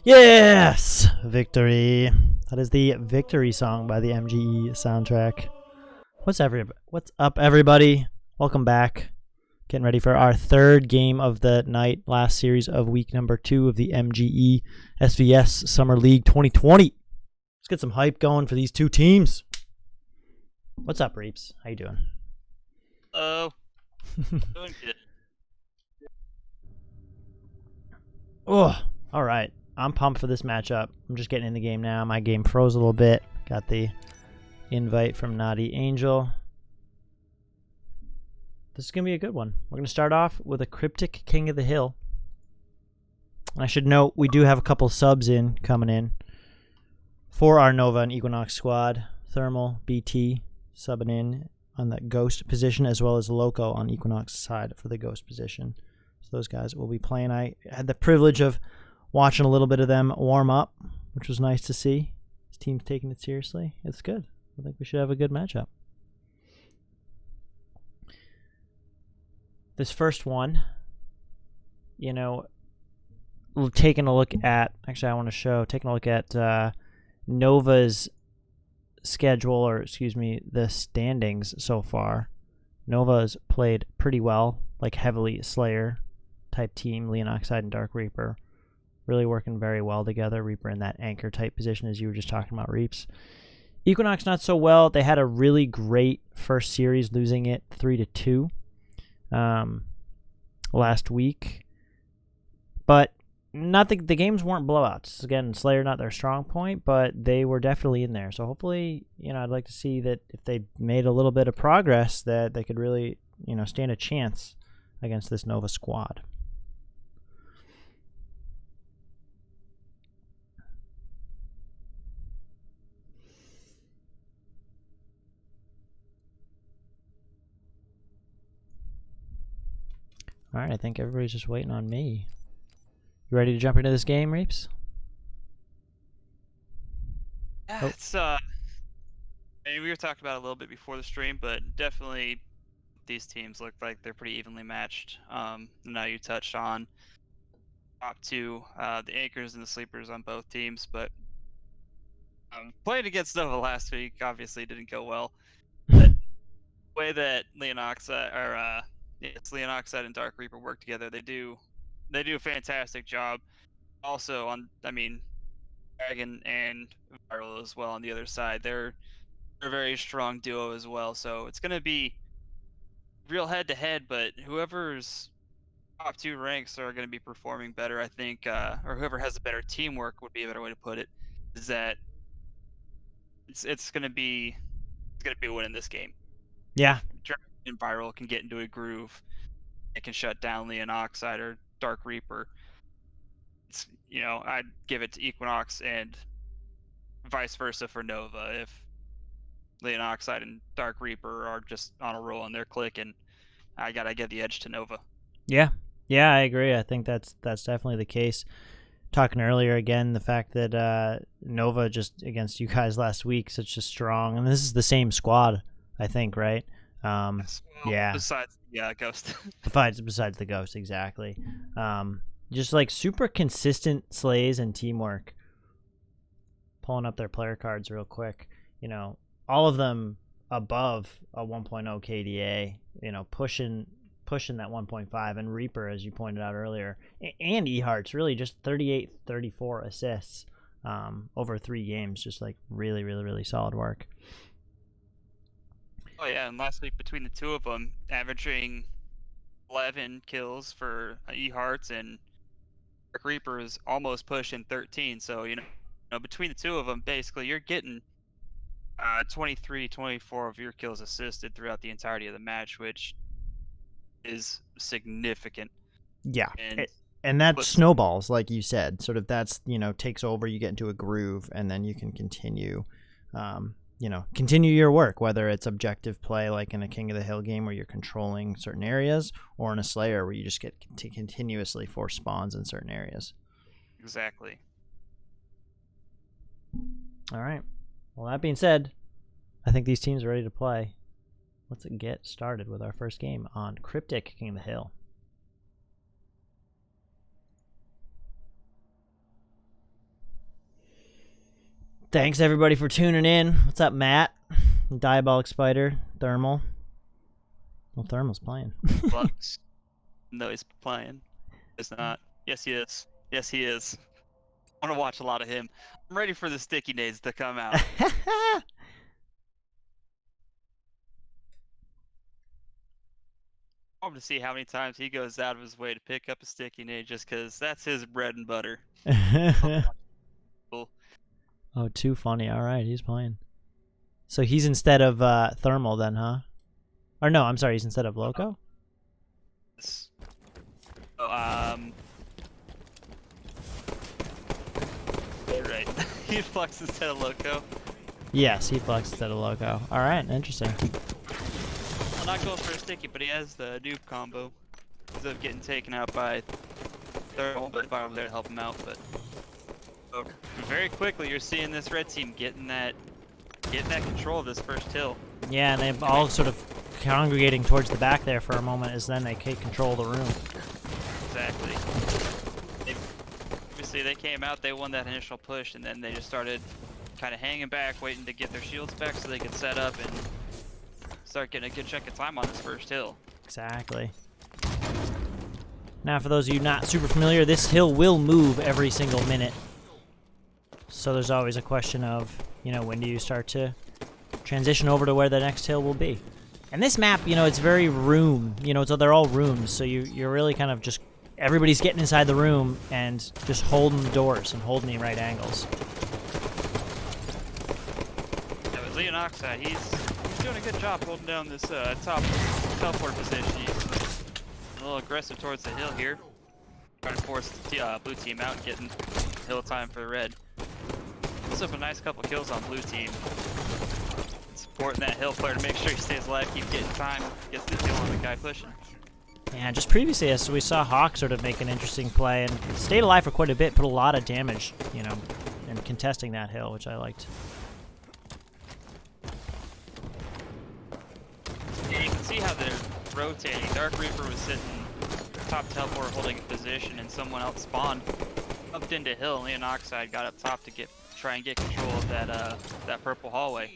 Yes! Victory. That is the victory song by the MGE soundtrack. What's up, everybody? Welcome back. Getting ready for our third game of the night, last series of week number 2 of the MGE SvS Summer League 2020. Let's get some hype going for these two teams. What's up, Reeps? How you doing? Oh, doing good. Oh, all right. I'm pumped for this matchup. I'm just getting in the game now. My game froze a little bit. Got the invite from Naughty Angel. This is going to be a good one. We're going to start off with a Cryptic King of the Hill. I should note we do have a couple subs coming in for our Nova and Equinox squad. Thermal, BT subbing in on that Ghost position, as well as Loco on Equinox's side for the Ghost position. So those guys will be playing. I had the privilege of watching a little bit of them warm up, which was nice to see. This team's taking it seriously. It's good. I think we should have a good matchup. This first one, you know, taking a look at, actually I want to show, taking a look at Nova's schedule, or excuse me, the standings so far. Nova's played pretty well, like heavily Slayer type team, Leon Oxide and Dark Reaper. Really working very well together. Reaper in that anchor type position, as you were just talking about, Reaps. Equinox not so well. They had a really great first series, losing it 3-2 last week. But not the games weren't blowouts. Again, Slayer not their strong point, but they were definitely in there. So hopefully, I'd like to see that if they made a little bit of progress, that they could really, stand a chance against this Nova squad. All right, I think everybody's just waiting on me. You ready to jump into this game, Reeps? Yeah, it's I mean, we were talking about it a little bit before the stream, but definitely these teams look like they're pretty evenly matched. Now you touched on top two, the anchors and the sleepers on both teams, but playing against Nova last week obviously didn't go well. But the way that Leon Oxide and Dark Reaper work together, they do a fantastic job. Also Dragon and Viral as well on the other side. They're a very strong duo as well. So it's gonna be real head to head, but whoever's top two ranks are gonna be performing better, I think, or whoever has the better teamwork would be a better way to put it. Is that it's gonna be winning this game. Yeah. If Dragon and Viral can get into a groove, it can shut down Leon Oxide or Dark Reaper. It's I'd give it to Equinox and vice versa for Nova. If Leon Oxide and Dark Reaper are just on a roll and they're clicking, I gotta give the edge to Nova. Yeah, I agree. I think that's definitely the case. Talking earlier again, the fact that Nova just against you guys last week, such a strong, and this is the same squad, I think, right? Yes. Well, Yeah. besides Ghost. Besides the Ghost, exactly. Just like super consistent slays and teamwork. Pulling up their player cards real quick. All of them above a 1.0 KDA. Pushing that 1.5, and Reaper, as you pointed out earlier, and eHeart's really just 38-34 assists over 3 games. Just like really, really, really solid work. Oh yeah, and last week between the two of them, averaging 11 kills for eHearts, and Dark Reaper is almost pushing 13. So between the two of them, basically you're getting 23, 24 of your kills assisted throughout the entirety of the match, which is significant. Yeah. And that snowballs, like you said, sort of that's, takes over, you get into a groove, and then you can continue, continue your work, whether it's objective play like in a King of the Hill game where you're controlling certain areas, or in a Slayer where you just get to continuously force spawns in certain areas. Exactly. All right. Well, that being said, I think these teams are ready to play. Let's get started with our first game on Cryptic King of the Hill. Thanks everybody for tuning in. What's up, Matt? Diabolic Spider, Thermal. Well, Thermal's playing. Flux. No, he's playing. It's not. Yes, he is. Yes, he is. I want to watch a lot of him. I'm ready for the sticky nades to come out. I want to see how many times he goes out of his way to pick up a sticky nade just because that's his bread and butter. Oh, too funny. All right, he's playing. So he's instead of Thermal then, huh? Or no, I'm sorry, he's instead of Loco? Oh, you're right. He Flux instead of Loco. Yes, he Flux instead of Loco. All right, interesting. Well, not going for a sticky, but he has the noob combo. Ends up getting taken out by Thermal, but Viral there to help him out. But very quickly, you're seeing this red team getting that control of this first hill. Yeah, and they've all sort of congregating towards the back there for a moment, as then they take control of the room. Exactly. Obviously, they came out, they won that initial push, and then they just started kind of hanging back, waiting to get their shields back so they could set up and start getting a good chunk of time on this first hill. Exactly. Now, for those of you not super familiar, this hill will move every single minute. So there's always a question of, you know, when do you start to transition over to where the next hill will be. And this map, you know, it's very room, you know, so they're all rooms, so you're really kind of just, everybody's getting inside the room and just holding the doors and holding the right angles. Yeah, with Leon Oxide, he's doing a good job holding down this top teleport position. He's a little aggressive towards the hill here, trying to force the blue team out and getting hill time for the red. Puts up a nice couple kills on blue team. Supporting that hill player to make sure he stays alive, keep getting time, gets the kill on the guy pushing. Yeah, just previously, as we saw Hawk sort of make an interesting play and stayed alive for quite a bit, put a lot of damage, you know, and contesting that hill, which I liked. Yeah, you can see how they're rotating. Dark Reaper was sitting top teleport holding a position, and someone else spawned up into hill. Leon Oxide got up top to try and get control of that purple hallway.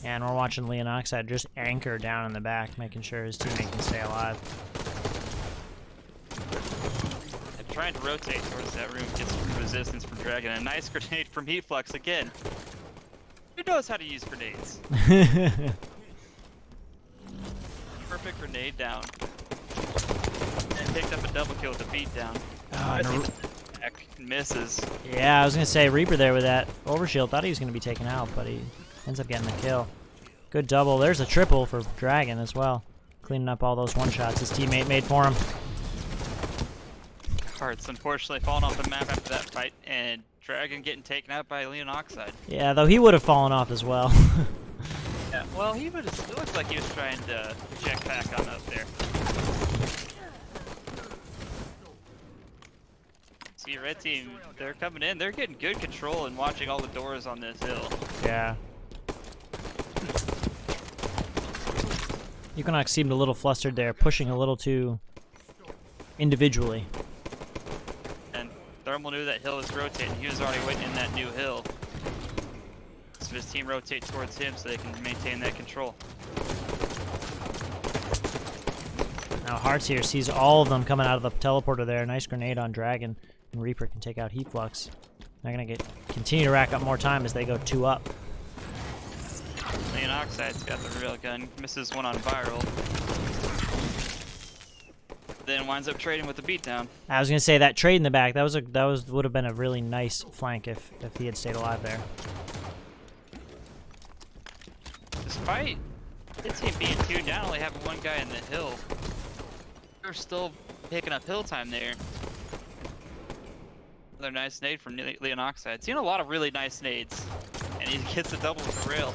And we're watching Leon Oxide just anchor down in the back, making sure his teammate can stay alive. And trying to rotate towards that room, get some resistance from Dragon. A nice grenade from Heatflux again. Who knows how to use grenades? Perfect grenade down. And picked up a double kill with a beat down. Misses. Yeah, I was going to say Reaper there with that overshield. Thought he was going to be taken out, but he ends up getting the kill. Good double. There's a triple for Dragon as well. Cleaning up all those one-shots his teammate made for him. Hearts unfortunately falling off the map after that fight, and Dragon getting taken out by Leon Oxide. Yeah, though he would have fallen off as well. Yeah, well, it looks like he was trying to check back on up there. See, red team, they're coming in. They're getting good control and watching all the doors on this hill. Yeah. Equinox seemed a little flustered there, pushing a little too individually. And Thermal knew that hill was rotating. He was already waiting in that new hill. So his team rotates towards him so they can maintain that control. Now Hearts here sees all of them coming out of the teleporter there. Nice grenade on Dragon. And Reaper can take out Heatflux. They're going to continue to rack up more time as they go 2 up. Leon Oxide's got the real gun. Misses one on Viral. Then winds up trading with the beatdown. I was going to say that trade in the back, would have been a really nice flank if he had stayed alive there. Despite his team being 2 down, only having 1 guy in the hill, they're still picking up hill time there. Another nice nade from Leon Oxide. Seen a lot of really nice nades, and he gets the double with the rail.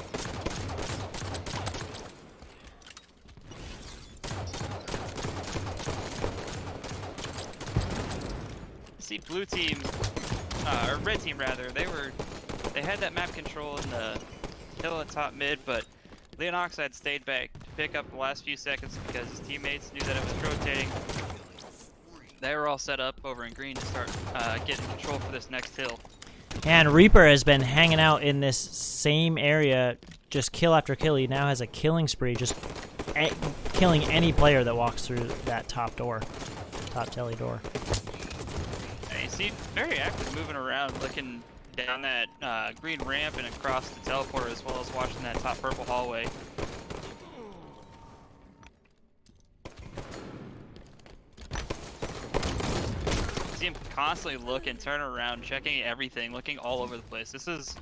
See, blue team, or red team rather, they had that map control in the hill at top mid, but Leon Oxide stayed back to pick up the last few seconds because his teammates knew that it was rotating. They were all set up over in green to start getting control for this next hill. And Reaper has been hanging out in this same area, just kill after kill. He now has a killing spree, just killing any player that walks through that top telly door. You see, very active moving around, looking down that green ramp and across the teleporter, as well as watching that top purple hallway. See him constantly looking, turning around, checking everything, looking all over the place. This is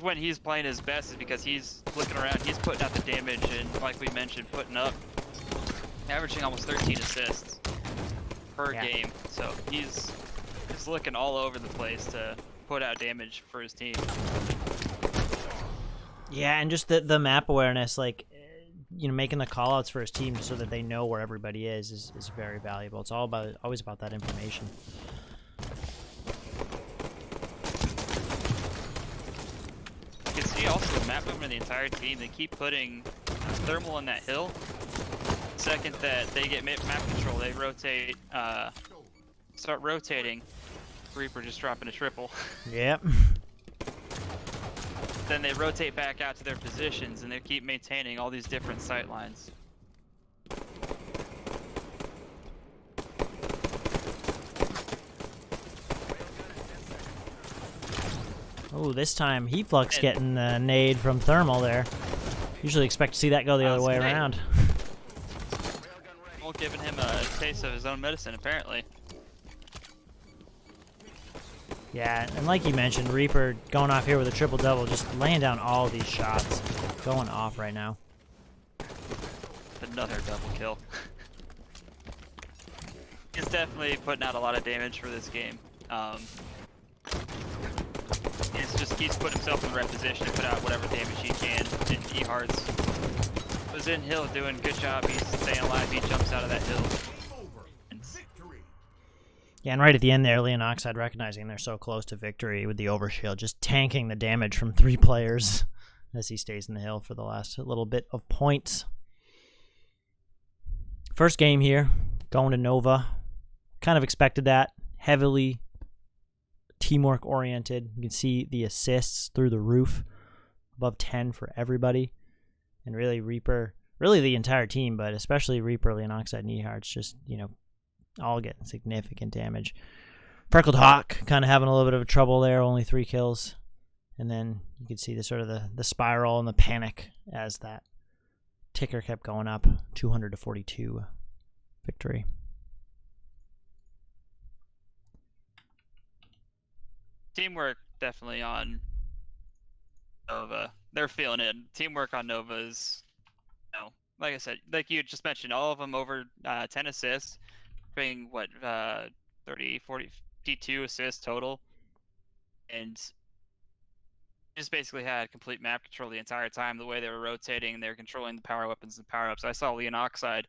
when he's playing his best, is because he's looking around, he's putting out the damage, and like we mentioned, putting up, averaging almost 13 assists per game. So he's just looking all over the place to put out damage for his team. Yeah, and just the map awareness, like, you know, making the call-outs for his team so that they know where everybody is very valuable. It's always about that information. You can see also the map movement of the entire team. They keep putting thermal on that hill. The second that they get map control, they rotate, start rotating. Reaper just dropping a triple. Yep. Then they rotate back out to their positions, and they keep maintaining all these different sight lines. Oh, this time Heatflux getting the nade from thermal there. Usually expect to see that go the other way around. Well, giving him a taste of his own medicine, apparently. Yeah, and like you mentioned, Reaper going off here with a triple-double, just laying down all these shots. Going off right now. Another double kill. He's definitely putting out a lot of damage for this game. He's put himself in the right position to put out whatever damage he can. And E-Hearts was in hill doing a good job. He's staying alive. He jumps out of that hill. Yeah, and right at the end there, Leon Oxide recognizing they're so close to victory with the overshield, just tanking the damage from 3 players as he stays in the hill for the last little bit of points. First game here, going to Nova. Kind of expected that. Heavily teamwork oriented. You can see the assists through the roof, above 10 for everybody. And really Reaper, really the entire team, but especially Reaper, Leon Oxide, and E-Hearts, just, you know, all getting significant damage. Freckled Hawk kind of having a little bit of trouble there, only 3 kills. And then you can see the sort of the spiral and the panic as that ticker kept going up. 200 to 42 victory. Teamwork definitely on Nova. They're feeling it. Teamwork on Nova is, you know, like I said, like you just mentioned, all of them over 10 assists. Being what 30, 40, 52 assists total, and just basically had complete map control the entire time. The way they were rotating, they were controlling the power weapons and power ups. I saw Leon Oxide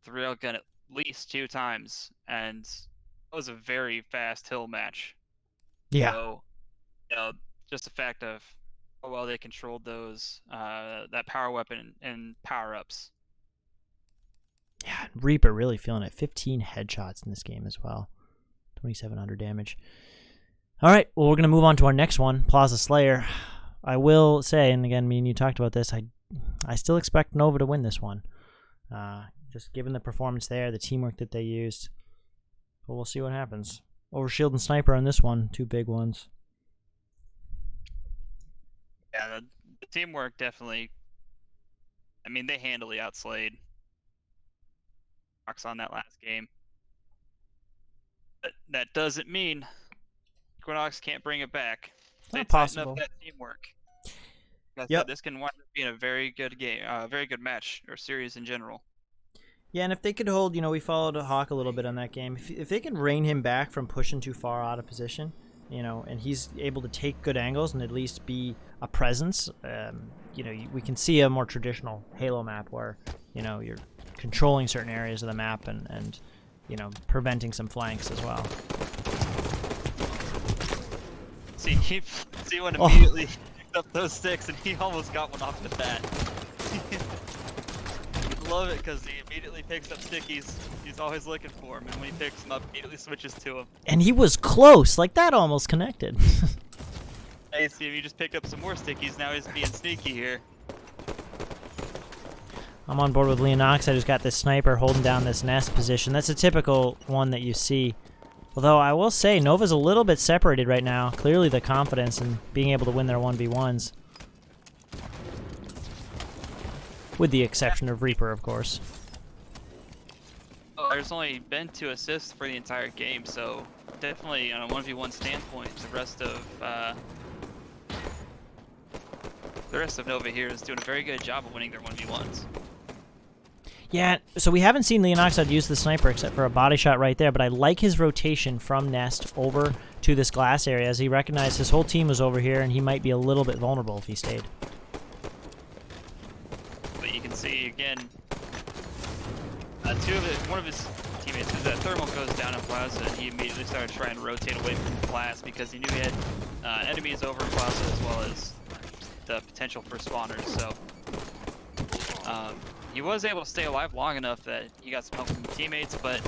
with the railgun at least 2 times, and it was a very fast hill match. Yeah. So, you know, just the fact of how well they controlled those that power weapon and power ups. Yeah, Reaper really feeling it. 15 headshots in this game as well. 2,700 damage. All right, well, we're going to move on to our next one, Plaza Slayer. I will say, and again, me and you talked about this, I still expect Nova to win this one. Just given the performance there, the teamwork that they used. But we'll see what happens. Overshield and Sniper on this one, 2 big ones. Yeah, the teamwork definitely, I mean, they handily outslayed on that last game. But that doesn't mean Equinox can't bring it back. It's not possible. Up that teamwork. Yep. This can wind up being a very good game, very good match or series in general. Yeah, and if they could hold, you know, we followed Hawk a little bit on that game. If they can rein him back from pushing too far out of position, you know, and he's able to take good angles and at least be a presence, you know, we can see a more traditional Halo map where, you know, you're controlling certain areas of the map and you know, preventing some flanks as well. See, C1 immediately picked up those sticks and he almost got one off the bat. love it because he immediately picks up stickies. He's always looking for him, and when he picks them up, immediately switches to him. And he was close. Like, that almost connected. Hey, see if you just picked up some more stickies. Now he's being sneaky here. I'm on board with Leonox. I just got this sniper holding down this nest position. That's a typical one that you see. Although I will say, Nova's a little bit separated right now. Clearly the confidence in being able to win their 1v1s. With the exception of Reaper, of course. Oh, there's only been 2 assists for the entire game, so definitely on a 1v1 standpoint, the rest of Nova here is doing a very good job of winning their 1v1s. Yeah, so we haven't seen Leonox use the sniper except for a body shot right there, but I like his rotation from Nest over to this glass area as he recognized his whole team was over here and he might be a little bit vulnerable if he stayed. But you can see again, one of his teammates, that thermal goes down in Plaza, and he immediately started trying to rotate away from glass because he knew he had enemies over in Plaza as well as the potential for spawners. So he was able to stay alive long enough that he got some help from teammates, but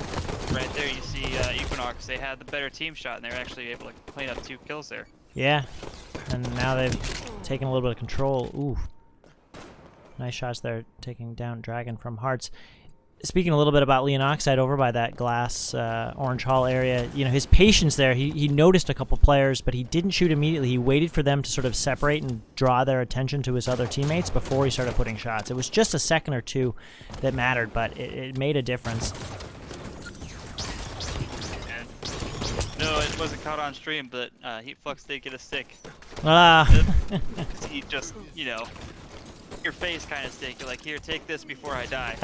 right there you see Equinox, they had the better team shot and they were actually able to clean up 2 kills there. Yeah, and now they've taken a little bit of control. Ooh, nice shots there, taking down Dragon from Hearts. Speaking a little bit about Leonoxide over by that glass Orange Hall area, you know, his patience there, he noticed a couple players, but he didn't shoot immediately. He waited for them to sort of separate and draw their attention to his other teammates before he started putting shots. It was just a second or two that mattered, but it made a difference. And, no, it wasn't caught on stream, but Heat Flux did get a stick. He just, you know, your face kind of stick. You're like, here, take this before I die.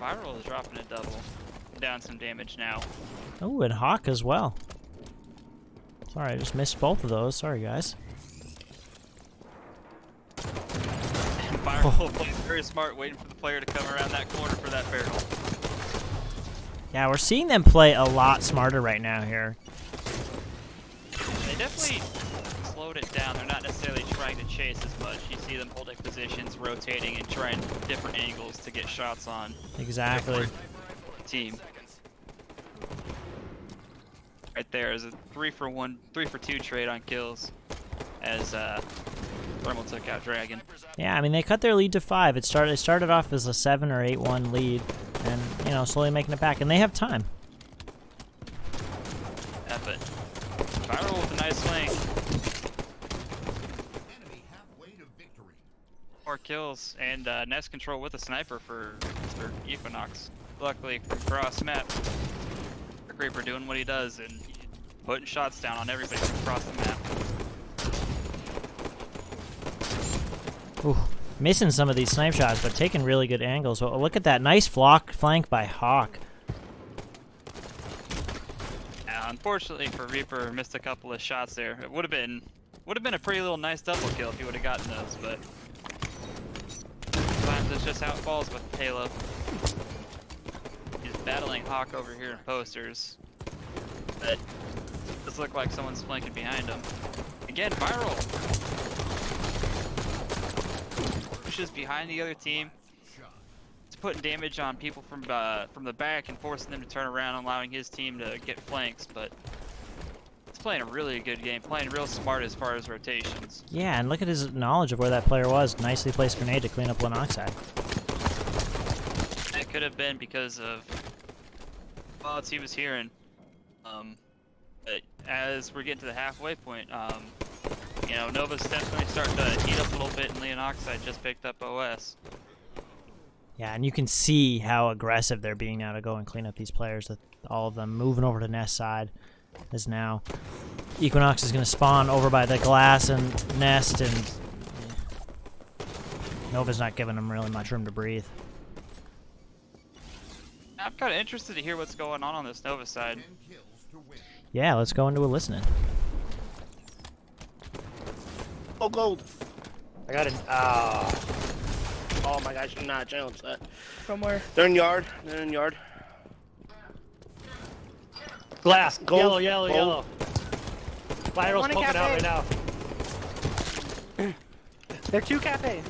Viral is dropping a double. Down some damage now. Oh, and Hawk as well. Sorry, I just missed both of those. Sorry, guys. And Viral plays very smart, waiting for the player to come around that corner for that barrel. Yeah, we're seeing them play a lot smarter right now here. They definitely slowed it down. They're not necessarily trying to chase as much. You see them holding positions, rotating, and trying different angles to get shots on. Exactly. Team. Right there is a 3-for-2 trade on kills as Thermal took out Dragon. Yeah, I mean, they cut their lead to 5. It started off as a 7 or 8-1 lead, and, you know, slowly making it back, and they have time. Yeah, but Viral with a nice flank. More kills, and nest control with a sniper for Equinox. Luckily, from cross map, the Creeper doing what he does and putting shots down on everybody from across the map. Ooh, missing some of these snipe shots, but taking really good angles. Well, look at that nice flank by Hawk. Unfortunately for Reaper, missed a couple of shots there. It would have been a pretty little nice double kill if he would have gotten those, but sometimes that's just how it falls with Halo. He's battling Hawk over here in posters, but it does look like someone's flanking behind him. Again, Viral pushes behind the other team. It's putting damage on people from the back and forcing them to turn around, allowing his team to get flanks, but it's playing a really good game, playing real smart as far as rotations. Yeah, and look at his knowledge of where that player was. Nicely placed grenade to clean up Leonoxide. It could have been because of well, he was here, and but as we're getting to the halfway point, you know, Nova's definitely starting to heat up a little bit, and Leonoxide just picked up OS. Yeah, and you can see how aggressive they're being now to go and clean up these players. With all of them moving over to Nest side, as now Equinox is going to spawn over by the glass and Nest, and Nova's not giving them really much room to breathe. I'm kind of interested to hear what's going on this Nova side. Yeah, let's go into a listening. Oh, gold. I got it. Oh my gosh, you're not challenge that. From where? They're in yard. They're in yard. Glass. Gold. Yellow. Viral's poking out right now. They're 2 cafe.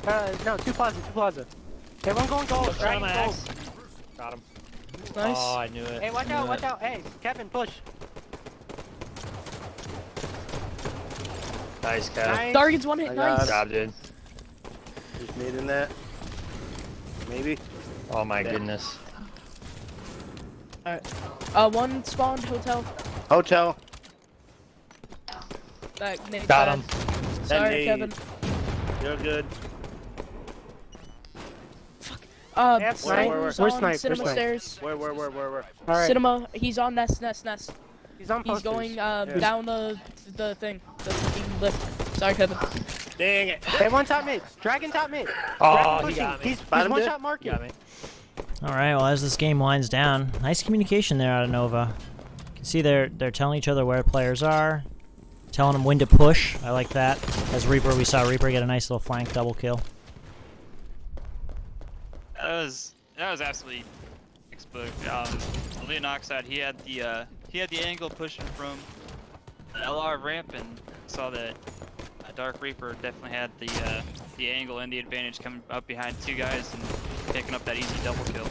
No, 2 plaza, 2 plaza. Everyone going gold. Shot him Right, an gold. axe. Got him. Nice. Oh, I knew it. Hey, watch out, watch out. Hey, Kevin, push. Nice, Kev. Nice. Dargan's one hit. I Nice. got Good job, dude. Just made in that. Maybe. Oh my Yeah. goodness. Alright. One spawned hotel. Hotel. That Nate Got bad. him. Sorry, Nate. Kevin. You're good. Sniper where? who's Where's on Sniper? cinema Where's Sniper? stairs. Where? All right. Cinema. He's on nest. He's on He's posters. going Yeah. down the thing. The fucking lift. Sorry, Kevin. Dang it. Hey, one top mid. Dragon top mid. Oh, Dragon he pushing. got me. He's Bottom one did? shot marking. Got me. All right. Well, as this game winds down, nice communication there out of Nova. You can see they're telling each other where players are, telling them when to push. I like that. As Reaper, we saw Reaper get a nice little flank double kill. That was absolutely textbook. Leonox side, he had the angle pushing from the LR ramp, and saw that Dark Reaper definitely had the angle and the advantage coming up behind 2 guys and picking up that easy double kill.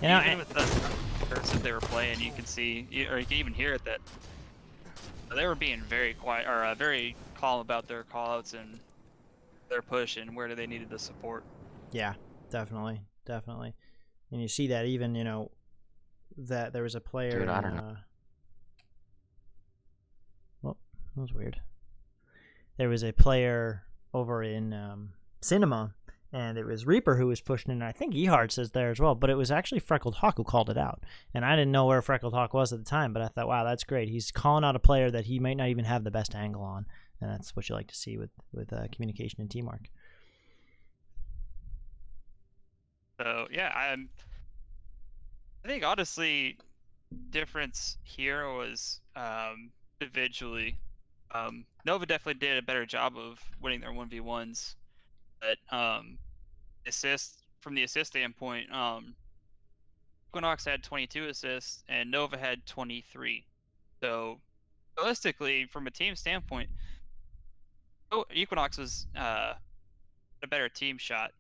You know, Even with the curves that they were playing, you could see, or you can even hear it, that they were being very quiet, or very calm about their callouts and their push and where they needed the support. yeah, definitely. And you see that even, you know, that there was a player. Dude, I don't know. Well, that was weird. There was a player over in Cinema, and it was Reaper who was pushing in. I think Ehard says there as well, but it was actually Freckled Hawk who called it out. And I didn't know where Freckled Hawk was at the time, but I thought, wow, that's great. He's calling out a player that he might not even have the best angle on, and that's what you like to see with communication and teamwork. So yeah, I think honestly, difference here was individually. Nova definitely did a better job of winning their 1v1s, but from the assist standpoint, Equinox had 22 assists and Nova had 23. So realistically, from a team standpoint, Equinox was a better team shot.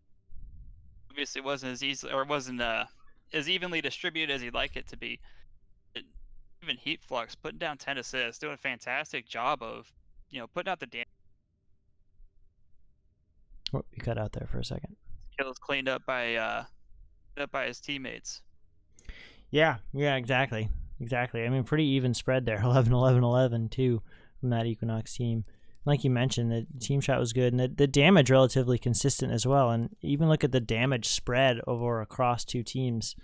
Obviously, it wasn't as easy, or it wasn't as evenly distributed as you'd like it to be. Even Heat Flux putting down 10 assists, doing a fantastic job of, putting out the damage. Oh, you cut out there for a second. Kills cleaned up by his teammates. Yeah, exactly. I mean, pretty even spread there. 11-11-11 too from that Equinox team. Like you mentioned, the team shot was good, and the damage relatively consistent as well. And even look at the damage spread over across 2 teams.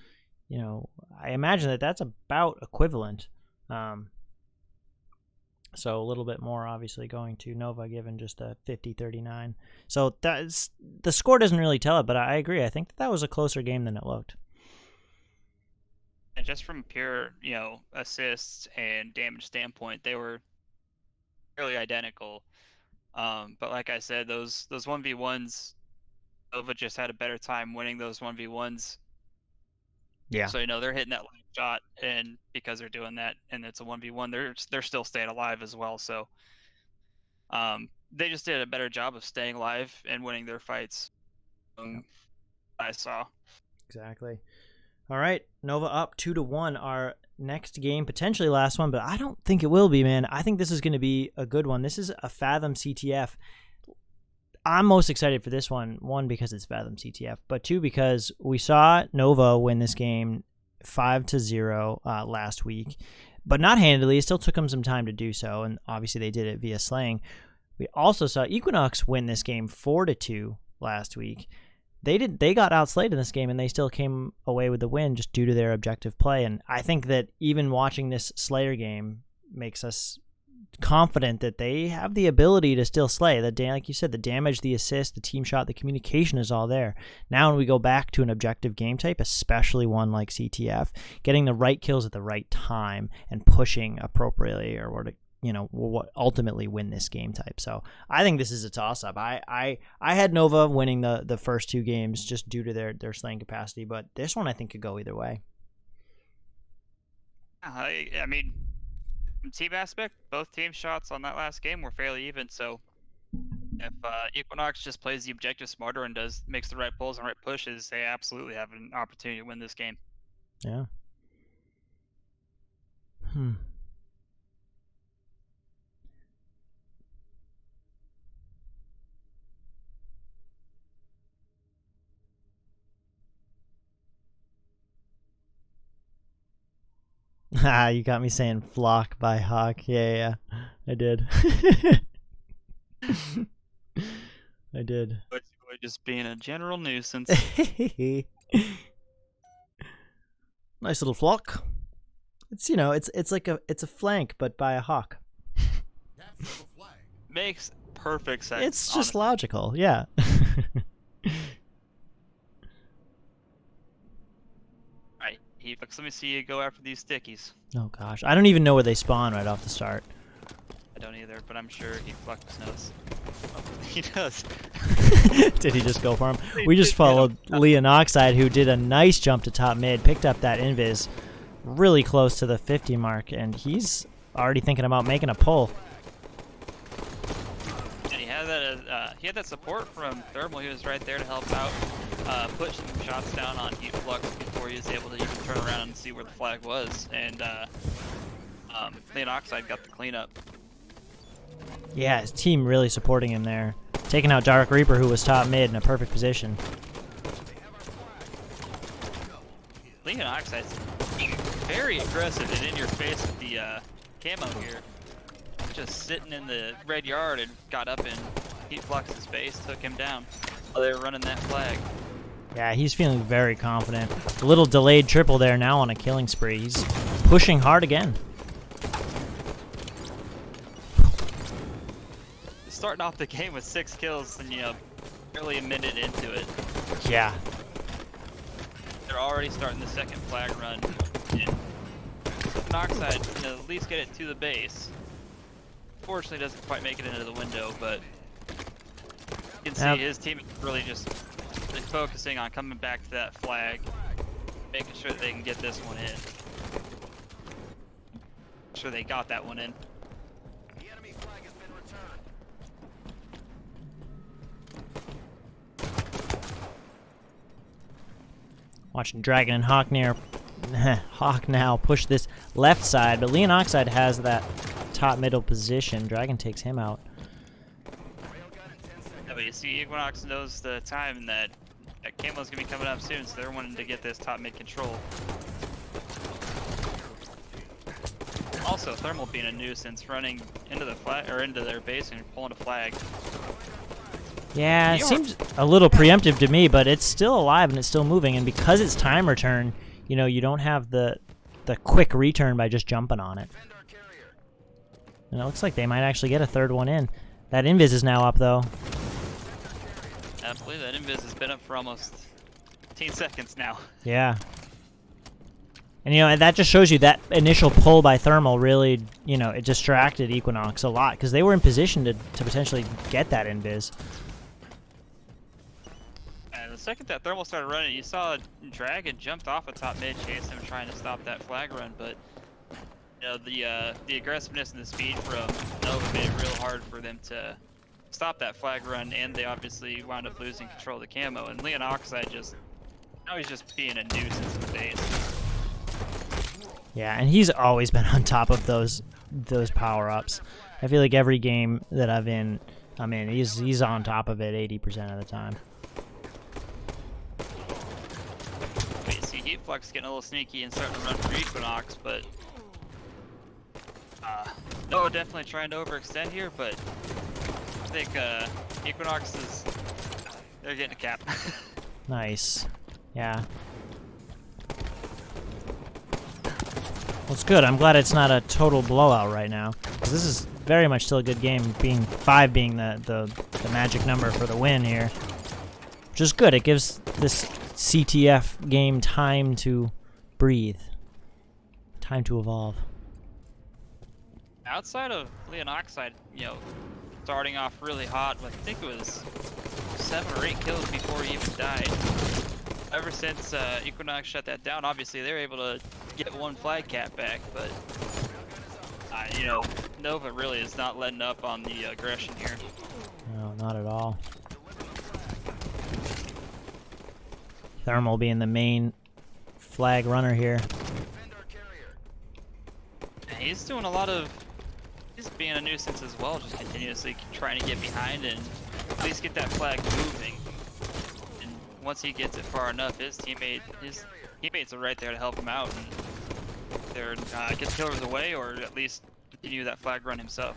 You know, I imagine that's about equivalent. So a little bit more obviously going to Nova, given just a 50-39. So that's, the score doesn't really tell it, but I agree. I think that was a closer game than it looked. And just from pure, assists and damage standpoint, they were fairly identical. But like I said, those 1v1s, Nova just had a better time winning those 1v1s. Yeah. So they're hitting that live shot, and because they're doing that, and it's a 1v1, they're still staying alive as well. So they just did a better job of staying alive and winning their fights. I saw. Exactly. All right, Nova up 2-1. Our next game, potentially last one, but I don't think it will be, man. I think this is going to be a good one. This is a Fathom CTF. I'm most excited for this one, because it's Fathom CTF, but 2, because we saw Nova win this game 5-0 last week, but not handily. It still took them some time to do so, and obviously they did it via slaying. We also saw Equinox win this game 4-2 last week. They got outslayed in this game, and they still came away with the win just due to their objective play. And I think that even watching this Slayer game makes us confident that they have the ability to still slay. Like you said, the damage, the assist, the team shot, the communication is all there. Now when we go back to an objective game type, especially one like CTF, getting the right kills at the right time and pushing appropriately or what ultimately win this game type. So I think this is a toss-up. I had Nova winning the first 2 games just due to their slaying capacity, but this one I think could go either way. I mean, from team aspect, both team shots on that last game were fairly even. So if Equinox just plays the objective smarter and makes the right pulls and right pushes, they absolutely have an opportunity to win this game. Yeah. Ah, you got me saying flock by Hawk. Yeah, I did. I did. But just being a general nuisance. Nice little flock. It's it's like it's a flank, but by a hawk. Makes perfect sense. It's just logical, yeah. Alright, Helix, let me see you go after these stickies. Oh gosh, I don't even know where they spawn right off the start. I don't either, but I'm sure Helix knows. Oh, he does. Did he just go for him? We just followed Leonoxide, who did a nice jump to top mid, picked up that invis really close to the 50 mark, and he's already thinking about making a pull. And he had that support from Thermal. He was right there to help out, put some shots down on Heat Flux before he was able to even turn around and see where the flag was. And Leonoxide got the cleanup. Yeah, his team really supporting him there. Taking out Dark Reaper, who was top mid in a perfect position. Leonoxide's very aggressive and in your face with the camo here. Just sitting in the red yard and got up in Heat Flux's face, took him down while they were running that flag. Yeah, he's feeling very confident. A little delayed triple there now on a killing spree. He's pushing hard again. Starting off the game with 6 kills and, barely a minute into it. Yeah. They're already starting the second flag run. And Monoxide can at least get it to the base. Fortunately, doesn't quite make it into the window, but you can see his team is really just focusing on coming back to that flag, making sure that they can get this one in. Make sure they got that one in. The enemy flag has been returned. Watching Dragon and Hawk now push this left side, but Leonoxide has that top middle position. Dragon takes him out. Yeah, but you see, Equinox knows the time and that camo's gonna be coming up soon, so they're wanting to get this top mid control. Also, Thermal being a nuisance, running into the flag or into their base and pulling a flag. Yeah, it seems a little preemptive to me, but it's still alive and it's still moving, and because it's time return, you don't have the quick return by just jumping on it. And it looks like they might actually get a third one in. That invis is now up, though. I believe that invis has been up for almost 15 seconds now. Yeah. And, that just shows you that initial pull by Thermal really, it distracted Equinox a lot, because they were in position to potentially get that invis. And the second that Thermal started running, you saw Dragon jumped off a top mid, chased him, trying to stop that flag run, but the aggressiveness and the speed from Nova made it real hard for them to stop that flag run, and they obviously wound up losing control of the camo. And Leonoxide now he's just being a nuisance in the base. Yeah, and he's always been on top of those power-ups. I feel like every game that I'm in, he's on top of it 80% of the time. But you see Heat Flux getting a little sneaky and starting to run for Equinox, but Noah definitely trying to overextend here, but I think Equinox they're getting a cap. Nice. Yeah. Well, it's good. I'm glad it's not a total blowout right now, because this is very much still a good game, 5 being the magic number for the win here. Which is good. It gives this CTF game time to breathe. Time to evolve. Outside of Leonoxide, starting off really hot, I think it was 7 or 8 kills before he even died. Ever since Equinox shut that down, obviously they were able to get 1 flag cap back, but You know, Nova really is not letting up on the aggression here. No, not at all. Thermal being the main flag runner here. And he's doing a lot of... He's being a nuisance as well, just continuously trying to get behind and at least get that flag moving. And once he gets it far enough, his teammates are right there to help him out and either get the killers away or at least continue that flag run himself.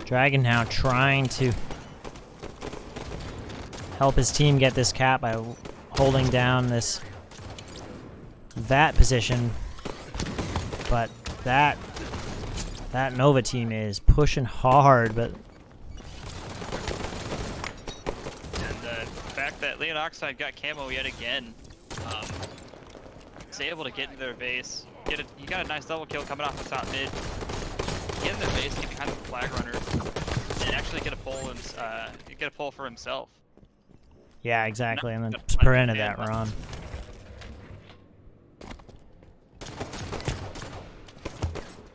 Dragon now trying to help his team get this cap by holding down this VAT position. But that Nova team is pushing hard, but And the fact that Leonoxide got camo yet again, is able to get into their base. He got a nice double kill coming off the top mid. Get in their base, get behind the flag runner, and actually get a pull for himself. yeah, exactly, and then prevented that run.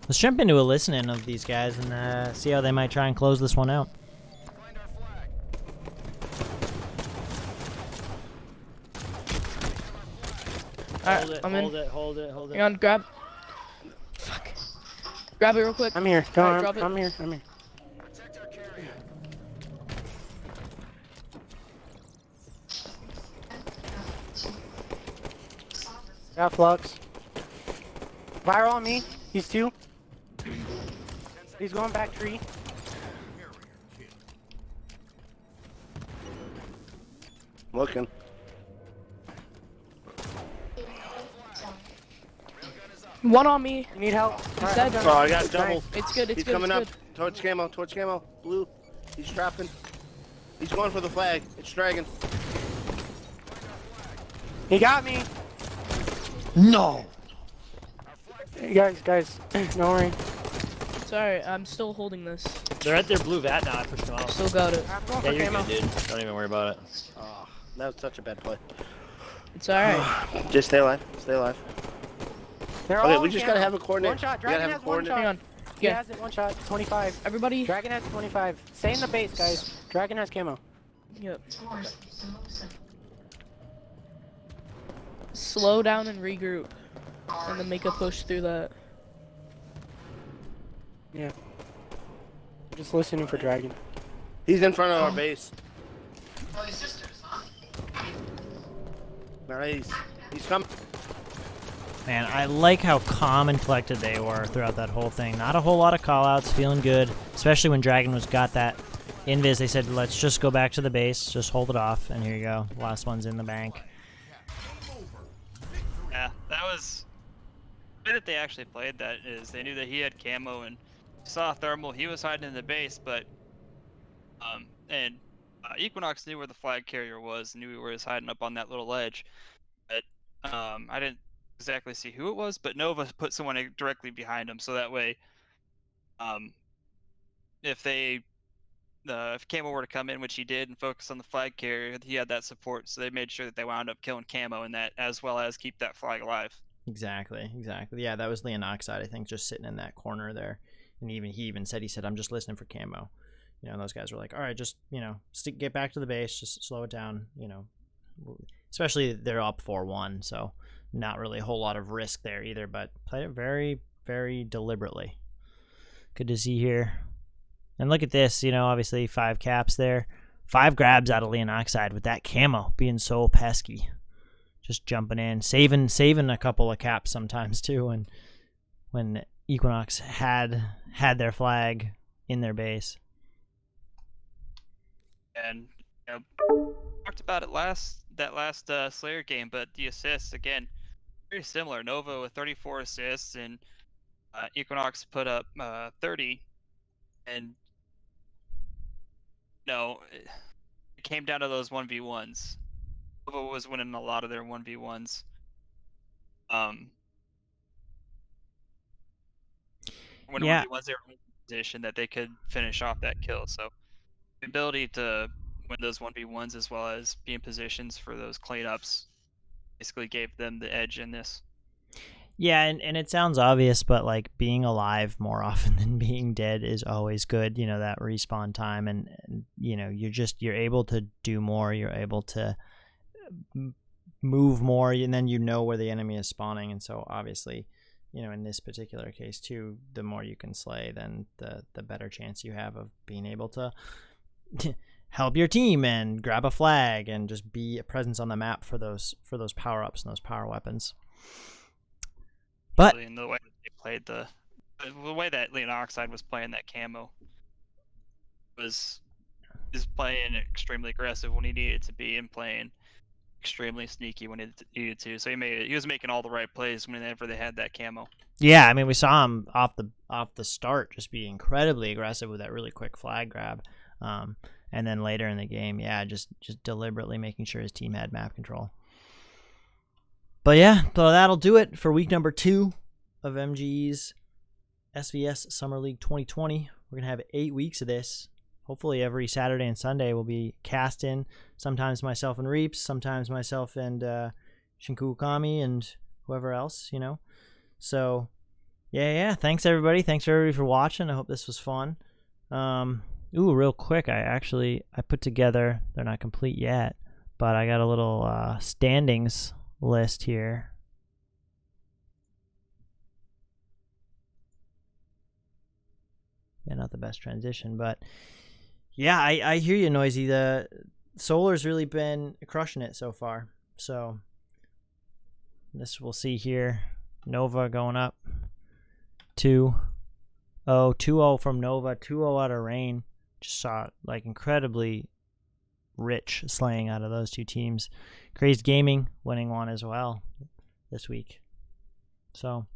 Let's jump into a listening of these guys and see how they might try and close this one out. Alright, I'm in. Hold it. Hang on, grab. Fuck. Grab it real quick. I'm here. Alright, drop it. I'm here. Got flux. Viral on me. He's 2. He's going back tree. Looking. One on me. You need help? He's dead. Oh, I got double. It's good, it's He's good, coming it's up good. towards camo. Blue. He's trapping. He's going for the flag. It's Dragon. He got me. No. Hey, guys, don't worry. Sorry, I'm still holding this. They're at their blue vat now. I pushed them out. Still got it. I'm going Yeah, for you're camo. good, dude. Don't even worry about it. Oh, that was such a bad play. It's alright. Just stay alive. Okay, we just gotta have a coordinate. One shot. We gotta Dragon have a has one coordinate. Hang on. He Yeah. has it. One shot. 25. Everybody. Dragon has 25. Stay in the base, guys. Dragon has camo. Yep. Slow down and regroup. And then make a push through that. Yeah. I'm just listening for Dragon. He's in front of our base. Nice. He's coming. Man, I like how calm and collected they were throughout that whole thing. Not a whole lot of callouts, feeling good. Especially when Dragon was got that invis, they said, let's just go back to the base, just hold it off, and here you go. Last one's in the bank. Yeah, that was... The way that they actually played that is they knew that he had camo and saw thermal. He was hiding in the base, but... Equinox knew where the flag carrier was, knew where he was hiding up on that little ledge. But I didn't exactly see who it was, but Nova put someone directly behind him, so that way, if Camo were to come in, which he did, and focus on the flag carrier, he had that support, so they made sure that they wound up killing Camo in that, as well as keep that flag alive. Exactly. Yeah, that was Leonoxide, I think, just sitting in that corner there. And he even said, I'm just listening for camo. You know, and those guys were like, all right, just, get back to the base, just slow it down, Especially they're up 4-1, so not really a whole lot of risk there either, but played it very, very deliberately. Good to see here. And look at this, obviously 5 caps there. 5 grabs out of Leonoxide with that camo being so pesky. Just jumping in, saving a couple of caps sometimes too, and when Equinox had their flag in their base. And talked about it that last Slayer game, but the assists again very similar. Nova with 34 assists, and Equinox put up 30, and it came down to those 1v1s. Nova was winning a lot of their 1v1s. When 1v1s, they were in a position that they could finish off that kill. So the ability to win those 1v1s as well as be in positions for those cleanups basically gave them the edge in this. Yeah, and it sounds obvious, but like being alive more often than being dead is always good. You know, that respawn time, and you know, you're able to do more. You're able to move more, and then you know where the enemy is spawning. And so obviously, you know, in this particular case too, the more you can slay, then the better chance you have of being able to help your team and grab a flag and just be a presence on the map for those power ups and those power weapons. But in the way that they played the way that Leon Oxide was playing that camo is playing extremely aggressive when he needed to be, and playing extremely sneaky when he needed to. So he was making all the right plays whenever they had that camo. yeah, I mean, we saw him off the start just be incredibly aggressive with that really quick flag grab, and then later in the game, yeah, just deliberately making sure his team had map control. But yeah, so that'll do it for week number 2 of MGE's SvS Summer League 2020. We're gonna have 8 weeks of this. Hopefully every Saturday and Sunday we'll be casting. Sometimes myself and Reaps, sometimes myself and Shinku Ukami and whoever else, you know. So yeah. Thanks everybody. Thanks everybody for watching. I hope this was fun. Real quick, I put together, they're not complete yet, but I got a little standings list here. Yeah, not the best transition, but yeah, I hear you, Noisy. The Solar's really been crushing it so far. So this we'll see here. Nova going up 2-0 from Nova, 2-0 out of Rain. Just saw like incredibly rich slaying out of those two teams. Crazed Gaming winning one as well this week. So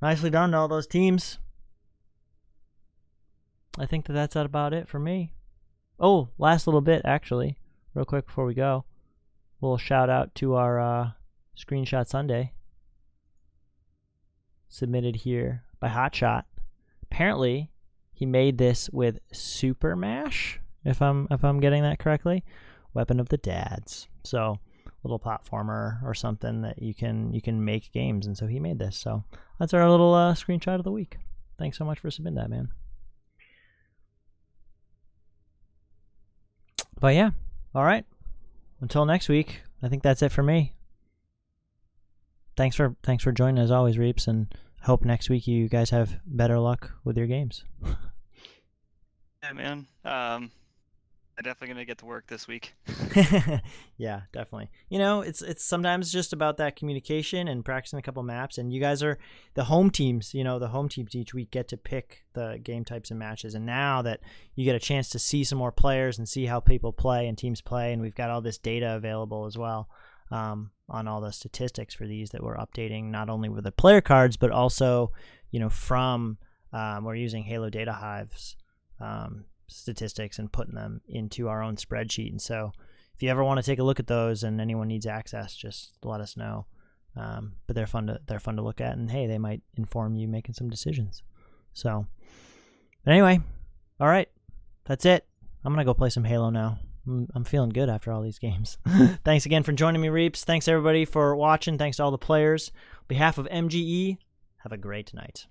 nicely done to all those teams. I think that's about it for me. Oh, last little bit actually, real quick before we go. A little shout out to our Screenshot Sunday submitted here by Hotshot. Apparently, he made this with Super Mash, if I'm getting that correctly. Weapon of the D.A.D.S. So little platformer or something that you can make games, and so he made this. So that's our little screenshot of the week. Thanks so much for submitting that, man. But yeah, all right. Until next week, I think that's it for me. Thanks for joining as always, Reaps, and hope next week you guys have better luck with your games. Yeah, man. I'm definitely gonna get to work this week. Yeah, definitely. You know, it's sometimes just about that communication and practicing a couple maps. And you guys are the home teams. You know, the home teams each week get to pick the game types and matches. And now that you get a chance to see some more players and see how people play and teams play, and we've got all this data available as well on all the statistics for these that we're updating, not only with the player cards, but also, you know, from we're using Halo Data Hive's statistics and putting them into our own spreadsheet. And so if you ever want to take a look at those and anyone needs access, just let us know. But they're fun to look at, and hey, they might inform you making some decisions. So but anyway, all right, that's it. I'm gonna go play some Halo now. I'm feeling good after all these games. Thanks again for joining me, Reaps. Thanks everybody for watching. Thanks to all the players. On behalf of MGE, have a great night.